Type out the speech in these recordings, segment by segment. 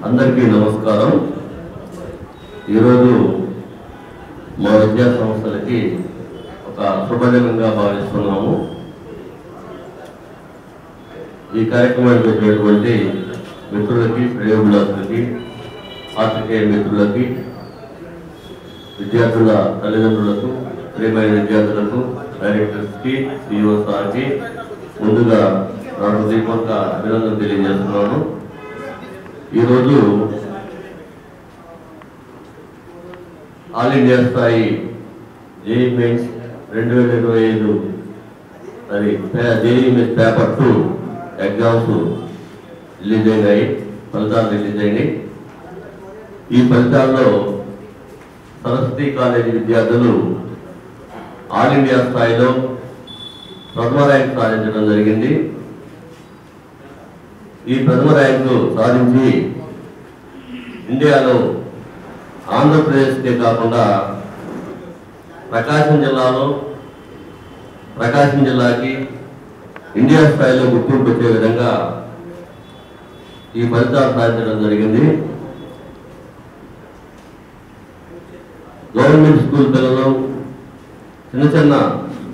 అందరికీ నమస్కారం। ఈరోజు మా విద్యా సంస్థలకి ఒక శుభదినంగా భావిస్తున్నాము। ఈ కార్యక్రమానికి వచ్చినటువంటి మిత్రులకి, శ్రేయోభిలాషులకి, పాత్రికేయ మిత్రులకి, విద్యార్థుల తల్లిదండ్రులకు, ప్రియమైన విద్యార్థులకు, డైరెక్టర్స్కి, సిఇఓ సార్కి ముందుగా నా హృదయపూర్వక అభినందనలు తెలియజేస్తున్నాను। ఈరోజు ఆల్ ఇండియా స్థాయి జేఈ మెయిన్స్ 2025 అది JEE mains paper 2 exams release అయినాయి, ఫలితాలు రిలీజ్ అయినాయి। ఈ ఫలితాల్లో సరస్వతి కాలేజీ విద్యార్థులు ఆల్ ఇండియా స్థాయిలో ప్రథమ ర్యాంక్ సాధించడం జరిగింది। ఈ ప్రథమ ర్యాంకు సాధించి ఇండియాలో ఆంధ్రప్రదేశ్కే కాకుండా ప్రకాశం జిల్లాకి ఇండియా స్థాయిలో గుర్తింపు వచ్చే విధంగా ఈ ఫలితాలు సాధించడం జరిగింది। గవర్నమెంట్ స్కూల్ పిల్లలు, చిన్న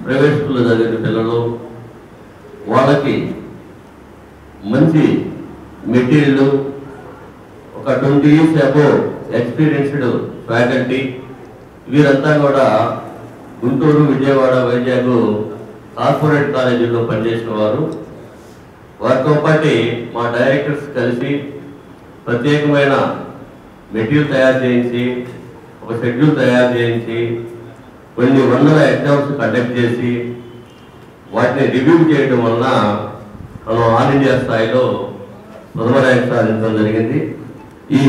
ప్రైవేట్ స్కూల్లో చదివిన పిల్లలు, వాళ్ళకి మంచి మెటీరియల్, ఒక 20 years అబోవ్ ఎక్స్పీరియన్స్డ్ ఫ్యాకల్టీ, వీరంతా కూడా గుంటూరు, విజయవాడ, వైజాగ్ కార్పొరేట్ కాలేజీల్లో పనిచేసిన వారు। వారితో పాటు మా డైరెక్టర్స్ కలిసి ప్రత్యేకమైన మెటీరియల్ తయారు చేయించి, ఒక షెడ్యూల్ తయారు చేయించి, కొన్ని వందల ఎగ్జామ్స్ కండక్ట్ చేసి వాటిని రివ్యూ చేయడం వలన మనం ఆల్ ఇండియా స్థాయిలో ప్రథమ ర్యాంక్ సాధించడం జరిగింది। ఈ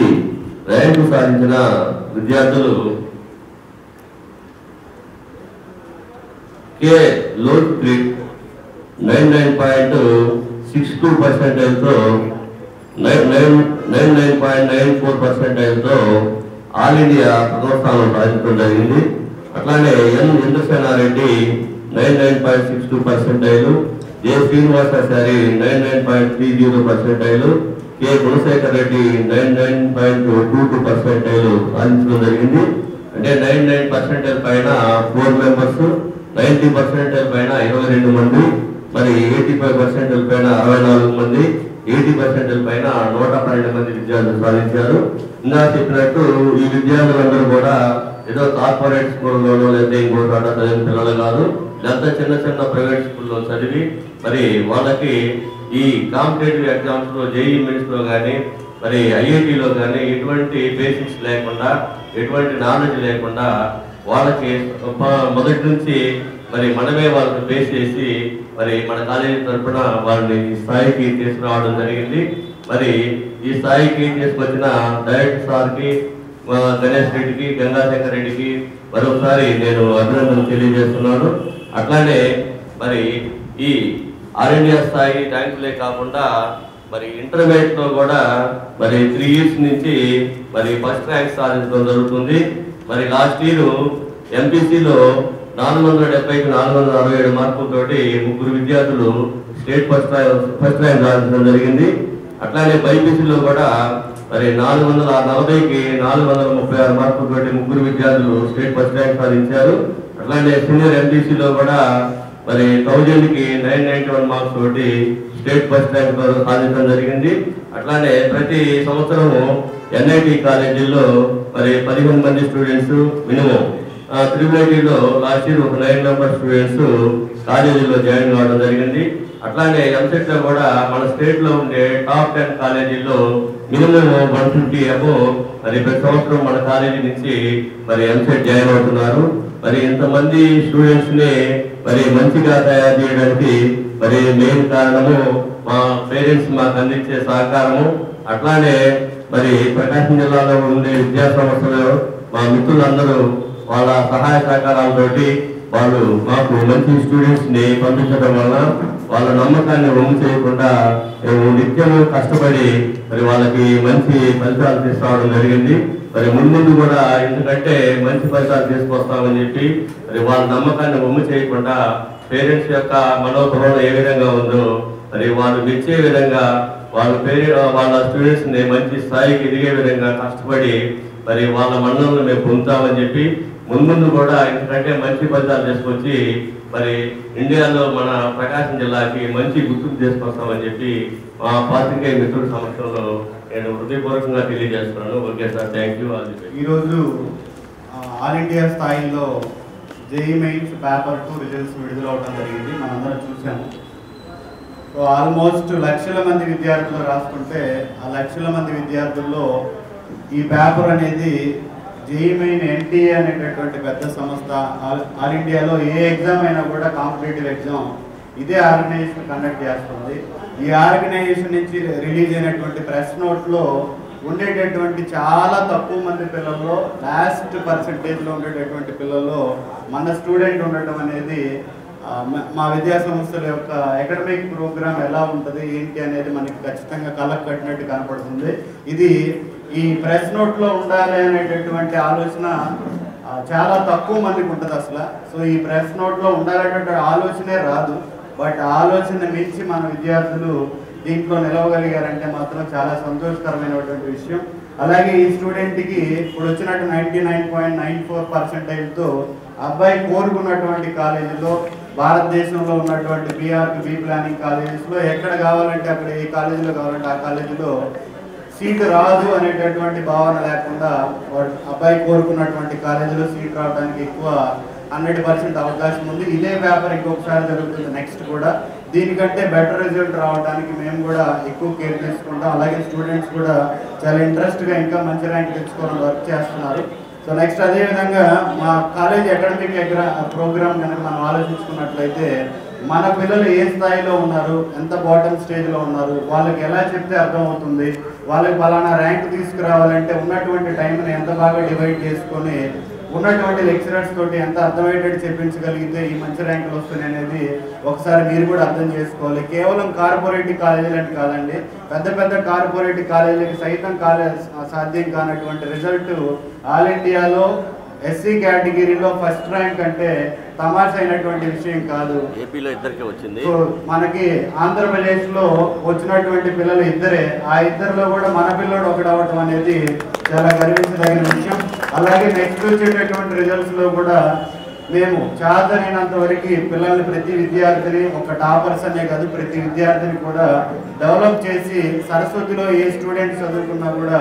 ర్యాంకు సాధించిన విద్యార్థులు కే లోట్క్రిక్ 99.62%తో 99.94%తో ఆల్ ఇండియా ప్రథమ స్థానం సాధించడం జరిగింది। అట్లానే ఎన్ ఇంద్రసేనారెడ్డి 99.62%, జె శ్రీనివాసాచారి 99.30%, కె గుణశేఖర్ రెడ్డి 99.22% సాధించడం జరిగింది। అంటే 99% పైన 4 మెంబర్స్, 90% పైన 22 మంది, మరి 85% పైన 64 మంది, 80% పైన 112 మంది విద్యార్థులు సాధించారు। ఇంకా చెప్పినట్టు ఈ విద్యార్థులందరూ కూడా ఏదో కార్పొరేట్ స్కూల్లోనో లేదా ఇంకో చోట చదివిన పిల్లలు కాదు, ఇదంతా చిన్న ప్రైవేట్ స్కూల్లో చదివి మరి వాళ్ళకి ఈ కాంపిటేటివ్ ఎగ్జామ్స్లో, జేఈ మెయిన్స్లో కానీ, మరి ఐఐటీలో కానీ ఎటువంటి బేసిక్స్ లేకుండా, ఎటువంటి నాలెడ్జ్ లేకుండా వాళ్ళకి మొదటి నుంచి మరి మనమే వాళ్ళకి బేస్ చేసి మరి మన కాలేజీ తరఫున వాళ్ళని ఈ స్థాయికి తీసుకురావడం జరిగింది। మరి ఈ స్థాయికి తీసుకొచ్చిన డైరెక్టర్ సార్కి, గణేష్ రెడ్డికి, గంగాశంకర్ రెడ్డికి మరొకసారి నేను అభినందనలు తెలియజేస్తున్నాను। అట్లానే మరి ఈ ఆల్ ఇండియా స్థాయి ర్యాంకులే కాకుండా మరి ఇంటర్మీడియట్లో కూడా మరి 3 years నుంచి మరి ఫస్ట్ ర్యాంక్ సాధించడం జరుగుతుంది। మరి లాస్ట్ ఇయర్ ఎంపీసీలో 470కి 467 మార్కులతోటి 3 విద్యార్థులు స్టేట్ ఫస్ట్ ర్యాంక్ సాధించడం జరిగింది। అట్లానే బైపీసీలో కూడా మరి 440కి 436 మార్కులతోటి 3 విద్యార్థులు స్టేట్ ఫస్ట్ ర్యాంక్ సాధించారు। అట్లానే సీనియర్ ఎంపీసీలో కూడా మరి 1000కి 991 మార్క్స్ తోటి స్టేట్ ఫస్ట్ ర్యాంక్ సాధించడం జరిగింది। అట్లానే ప్రతి సంవత్సరము ఎన్ఐటి కాలేజీల్లో మరి 15 మంది students minimum, triple last year ఒక 9 మెంబర్ స్టూడెంట్స్ కాలేజీలో జాయిన్ కావడం జరిగింది। అట్లానే ఎంసెట్లో కూడా మన స్టేట్లో ఉండే టాప్ 10 కాలేజీల్లో మినిమం 150 అబోవ్ మరి ప్రతి సంవత్సరం మన కాలేజీ నుంచి మరి ఎంసెట్ జాయిన్ అవుతున్నారు। మరి ఇంతమంది స్టూడెంట్స్ని మరి మంచిగా తయారు చేయడానికి మరి మెయిన్ కారణము మా పేరెంట్స్ మాకు అందించే సహకారము, అట్లానే మరి ప్రకాశం జిల్లాలో ఉండే విద్యా సంస్థలు మా మిత్రులందరూ వాళ్ళ సహాయ సహకారాలతోటి వాళ్ళు మాకు మంచి స్టూడెంట్స్ని పంపించడం వల్ల వాళ్ళ నమ్మకాన్ని వమ్ము చేయకుండా మేము నిత్యము కష్టపడి మరి వాళ్ళకి మంచి ఫలితాలు తీసుకురావడం జరిగింది। మరి ముందు కూడా ఎందుకంటే మంచి ఫలితాలు తీసుకొస్తామని చెప్పి మరి వాళ్ళ నమ్మకాన్ని వమ్ము చేయకుండా పేరెంట్స్ యొక్క మనోభావం ఏ విధంగా ఉందో మరి వాళ్ళు మెచ్చే విధంగా వాళ్ళ స్టూడెంట్స్ని మంచి స్థాయికి ఎదిగే విధంగా కష్టపడి మరి వాళ్ళ మన్నలను మేము పొందుతామని చెప్పి ముందు కూడా ఇంతకంటే మంచి ఫలితాలు తీసుకొచ్చి మరి ఇండియాలో మన ప్రకాశం జిల్లాకి మంచి గుర్తింపు తీసుకొస్తామని చెప్పి మా పాత్రికేయ మిత్రుల సమక్షంలో నేను హృదయపూర్వకంగా తెలియజేస్తున్నాను. Okay sir, thank you. ఈరోజు ఆల్ ఇండియా స్థాయిలో జేఈ మెయిన్స్ పేపర్ 2 రిజల్ట్స్ విడుదల అవడం జరిగింది. మనందరం చూసాము. సో ఆల్మోస్ట్ లక్షల మంది విద్యార్థులు రాసుకుంటే ఆ లక్షల మంది విద్యార్థుల్లో ఈ పేపర్ అనేది జేఈ మెయిన్ ఎన్టీఏ అనేటటువంటి పెద్ద సంస్థ ఆల్ ఇండియాలో ఏ ఎగ్జామ్ అయినా కూడా కాంపిటేటివ్ ఎగ్జామ్ ఇదే ఆర్గనైజేషన్ కండక్ట్ చేస్తుంది. ఈ ఆర్గనైజేషన్ నుంచి రిలీజ్ అయినటువంటి ప్రెస్ నోట్లో ఉండేటటువంటి చాలా తక్కువ మంది పిల్లల్లో లాస్ట్ పర్సెంటేజ్లో ఉండేటటువంటి పిల్లల్లో మన స్టూడెంట్ ఉండటం అనేది మా విద్యా సంస్థల యొక్క అకాడమిక్ ప్రోగ్రామ్ ఎలా ఉంటుంది ఏంటి అనేది మనకి ఖచ్చితంగా కళ్ళకు కట్టినట్టు కనపడుతుంది. ఇది ఈ ప్రెస్ నోట్లో ఉండాలి అనేటటువంటి ఆలోచన చాలా తక్కువ మందికి ఉంటుంది అసలు. సో ఈ ప్రెస్ నోట్లో ఉండాలనేటువంటి ఆలోచనే రాదు. బట్ ఆలోచన మించి మన విద్యార్థులు దీంట్లో నిలవగలిగారంటే మాత్రం చాలా సంతోషకరమైనటువంటి విషయం. అలాగే ఈ స్టూడెంట్కి ఇప్పుడు వచ్చినట్టు 99.94%తో అబ్బాయి కోరుకున్నటువంటి కాలేజీలో భారతదేశంలో ఉన్నటువంటి బి ప్లానింగ్ కాలేజెస్లో ఎక్కడ కావాలంటే అక్కడ ఏ కాలేజీలో కావాలంటే ఆ కాలేజీలో సీటు రాదు అనేటటువంటి భావన లేకుండా అబ్బాయి కోరుకున్నటువంటి కాలేజీలో సీట్ రావడానికి ఎక్కువ 100% అవకాశం ఉంది. ఇదే పేపర్ ఇంకొకసారి జరుగుతుంది నెక్స్ట్ కూడా. దీనికంటే బెటర్ రిజల్ట్ రావడానికి మేము కూడా ఎక్కువ కేర్ తీసుకుంటాం. అలాగే స్టూడెంట్స్ కూడా చాలా ఇంట్రెస్ట్గా ఇంకా మంచి ర్యాంక్ తెచ్చుకోవడం వర్క్ చేస్తున్నారు. సో నెక్స్ట్ అదేవిధంగా మా కాలేజ్ అకాడమిక్ ప్రోగ్రామ్ కనుక మనం ఆలోచించుకున్నట్లయితే మన పిల్లలు ఏ స్థాయిలో ఉన్నారు, ఎంత బాటమ్ స్టేజ్లో ఉన్నారు, వాళ్ళకి ఎలా చెప్తే అర్థమవుతుంది, వాళ్ళకి పలానా ర్యాంక్ తీసుకురావాలంటే ఉన్నటువంటి టైంని ఎంత బాగా డివైడ్ చేసుకొని ఉన్నటువంటి లెక్చరర్స్ తోటి ఎంత అర్థమయ్యేటట్టు చెప్పించగలిగితే ఈ మంచి ర్యాంకులు వస్తున్నాయి అనేది ఒకసారి మీరు కూడా అర్థం చేసుకోవాలి. కేవలం కార్పొరేట్ కాలేజీలు అంటే కాదండి, పెద్ద పెద్ద కార్పొరేట్ కాలేజీలకి సైతం సాధ్యం కానటువంటి రిజల్ట్ ఆల్ ఇండియాలో ఎస్సీ కేటగిరీలో ఫస్ట్ ర్యాంక్ అంటే తమాషా అయినటువంటి విషయం కాదు. ఏపీలో ఇద్దరికే వచ్చింది. సో మనకి ఆంధ్రప్రదేశ్లో వచ్చినటువంటి పిల్లలు ఇద్దరే. ఆ ఇద్దరిలో కూడా మన పిల్లడు ఒకటి అవ్వటం అనేది చాలా గర్వించదగిన విషయం. అలాగే నెక్స్ట్ వచ్చేటటువంటి రిజల్ట్స్లో కూడా మేము చాదరైనంత వరకు పిల్లల్ని ప్రతి విద్యార్థిని ఒక టాపర్స్ అనే కాదు ప్రతి విద్యార్థిని కూడా డెవలప్ చేసి సరస్వతిలో ఏ స్టూడెంట్ చదువుకున్నా కూడా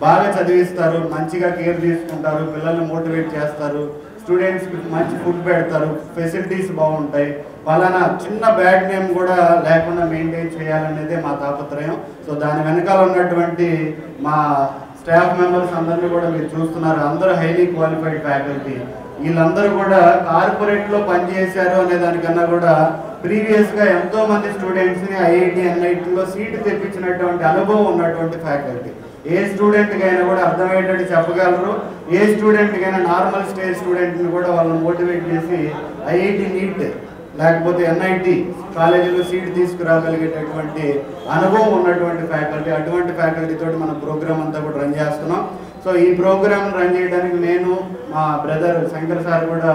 బాగా చదివిస్తారు, మంచిగా కేర్ తీసుకుంటారు, పిల్లల్ని మోటివేట్ చేస్తారు, స్టూడెంట్స్కి మంచి ఫుడ్ పెడతారు, ఫెసిలిటీస్ బాగుంటాయి. పలానా చిన్న బ్యాడ్ నేమ్ కూడా లేకుండా మెయింటైన్ చేయాలనేదే మా తాపత్రయం. సో దాని వెనకాల ఉన్నటువంటి మా స్టాఫ్ మెంబర్స్ అందరినీ కూడా మీరు చూస్తున్నారు. అందరూ హైలీ క్వాలిఫైడ్ ఫ్యాకల్టీ. వీళ్ళందరూ కూడా కార్పొరేట్లో పనిచేశారు అనే దానికన్నా కూడా ప్రీవియస్గా ఎంతో మంది స్టూడెంట్స్ని ఐఐటి ఎన్ఐటీలో సీటు తెప్పించినటువంటి అనుభవం ఉన్నటువంటి ఫ్యాకల్టీ. ఏ స్టూడెంట్కి అయినా కూడా అర్థమయ్యేటట్టు చెప్పగలరు. ఏ స్టూడెంట్కి అయినా నార్మల్ స్టేజ్ స్టూడెంట్ని కూడా వాళ్ళని మోటివేట్ చేసి ఐఐటి నీట్ లేకపోతే ఎన్ఐటి కాలేజీలో సీట్ తీసుకురాగలిగేటటువంటి అనుభవం ఉన్నటువంటి ఫ్యాకల్టీ. అటువంటి ఫ్యాకల్టీ తోటి మన ప్రోగ్రామ్ అంతా కూడా రన్ చేస్తున్నాం. సో ఈ ప్రోగ్రామ్ రన్ చేయడానికి నేను మా బ్రదర్ శంకర్ సార్ కూడా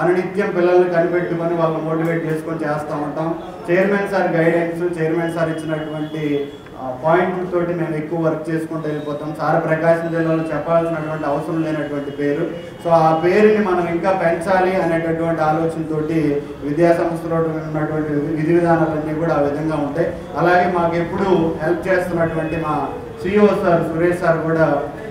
అనునిత్యం పిల్లల్ని కనిపెట్టుకొని వాళ్ళని మోటివేట్ చేసుకొని చేస్తూ ఉంటాం. Chairman sir guidance, chairman sir ఇచ్చినటువంటి పాయింట్లతోటి మేము ఎక్కువ వర్క్ చేసుకుంటూ వెళ్ళిపోతాం. సార్ ప్రకాశం జిల్లాలో చెప్పాల్సినటువంటి అవసరం లేనటువంటి పేరు. సో ఆ పేరుని మనం ఇంకా పెంచాలి అనేటటువంటి ఆలోచనతోటి విద్యా సంస్థలో ఉన్నటువంటి విధి విధానాలన్నీ కూడా ఆ విధంగా ఉంటాయి. అలాగే మాకు ఎప్పుడు హెల్ప్ చేస్తున్నటువంటి మా సిఇఓ సార్ సురేష్ సార్ కూడా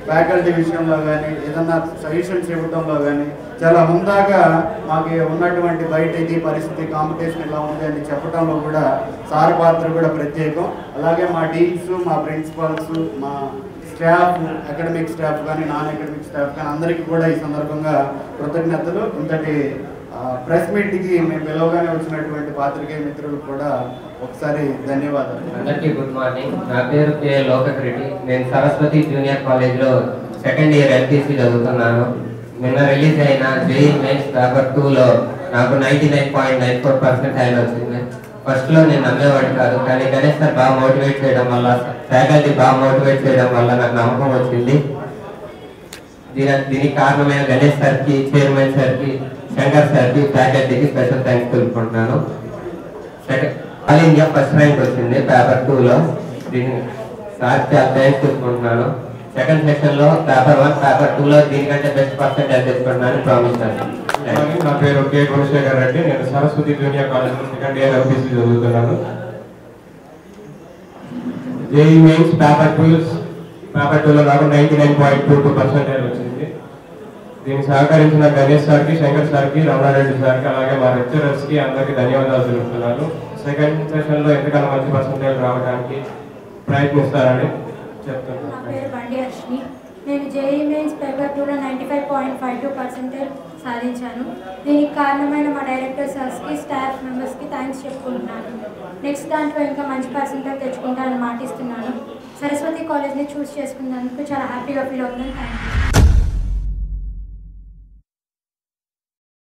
ఫ్యాకల్టీ విషయంలో కానీ ఏదన్నా సజెషన్స్ ఇవ్వడంలో కానీ చాలా హుందాగా మాకు ఉన్నటువంటి బయట ఇది పరిస్థితి కాంపిటీషన్ ఎలా ఉంది అని చెప్పడంలో కూడా సార్ పాత్ర కూడా ప్రత్యేకం. అలాగే మా డీన్స్, మా ప్రిన్సిపల్స్, మా స్టాఫ్, అకాడమిక్ స్టాఫ్ కానీ నాన్ అకాడమిక్ స్టాఫ్ కానీ అందరికీ కూడా ఈ సందర్భంగా కృతజ్ఞతలు. ఇంతటి ప్రెస్ మీట్కి మేము పిలవగానే వచ్చినటువంటి పాత్రికేయ మిత్రులకు కూడా ఒకసారి ధన్యవాదాలు. అందరికీ గుడ్ మార్నింగ్. నా పేరు కే లోకక్ రెడ్డి. నేను సరస్వతి జూనియర్ కాలేజ్లో సెకండ్ ఇయర్ ఎల్టీసీ చదువుతున్నాను. నిన్న రిలీజ్ అయిన జేఈ మెయిన్స్ పేపర్ 2లో నాకు 99.94% వచ్చింది. ఫస్ట్లో నేను నమ్మేవాడు కాదు, కానీ గణేష్ సార్ బాగా మోటివేట్ చేయడం వల్ల, ఫ్యాకల్టీ బాగా మోటివేట్ చేయడం వల్ల నాకు నమ్మకం వచ్చింది. దీనికి కారణమైన గణేష్ సార్కి, చైర్మన్ సార్కి, శంకర్ సార్కి, ఫ్యాకల్టీకి స్పెషల్ థ్యాంక్స్ తెలుపుకుంటున్నాను. ఆల్ ఇండియా ఫస్ట్ ర్యాంక్ వచ్చింది పేపర్ 2లో. సార్ చాలా థ్యాంక్స్ చెప్పుకుంటున్నాను. సెకండ్ సెక్షన్లో పేపర్ 1 పేపర్ 2లో దీనికంటే బెస్ట్ పర్సెంటేజ్ తెచ్చుకుంటున్నాను ప్రామిస్. నా పేరు కే గుణశేఖర్ రెడ్డి. నేను Saraswati junior college second year MPC చదువుతున్నాను. జేఈ మెయిన్స్ పేపర్ 2లో నాకు 99.22% వచ్చింది. దీనికి సహకరించిన గణేష్ సార్కి, శంకర్ సార్కి, రమణారెడ్డి సార్కి, అలాగే మా లెక్చరర్స్కి అందరికీ ధన్యవాదాలు తెలుపుతున్నాను. సెకండ్ సెషన్లో ఎంతకన్నా మంచి పర్సెంటేజ్ రావడానికి ప్రయత్నిస్తారని చెప్తున్నాను. నా పేరు బండి హర్షిని. నేను జేఈ మెయిన్స్ పేపర్ 2లో 95.52% సాధించాను. దీనికి కారణమైన మా డైరెక్టర్ సార్స్కి, స్టాఫ్ మెంబర్స్కి థ్యాంక్స్ చెప్పుకుంటున్నాను. నెక్స్ట్ దాంట్లో ఇంకా మంచి పర్సెంటేజ్ తెచ్చుకుంటానని మాటిస్తున్నాను. సరస్వతి కాలేజ్ని చూస్ చేసుకున్నందుకు చాలా హ్యాపీగా ఫీల్ అవుతున్నాను. Thank you.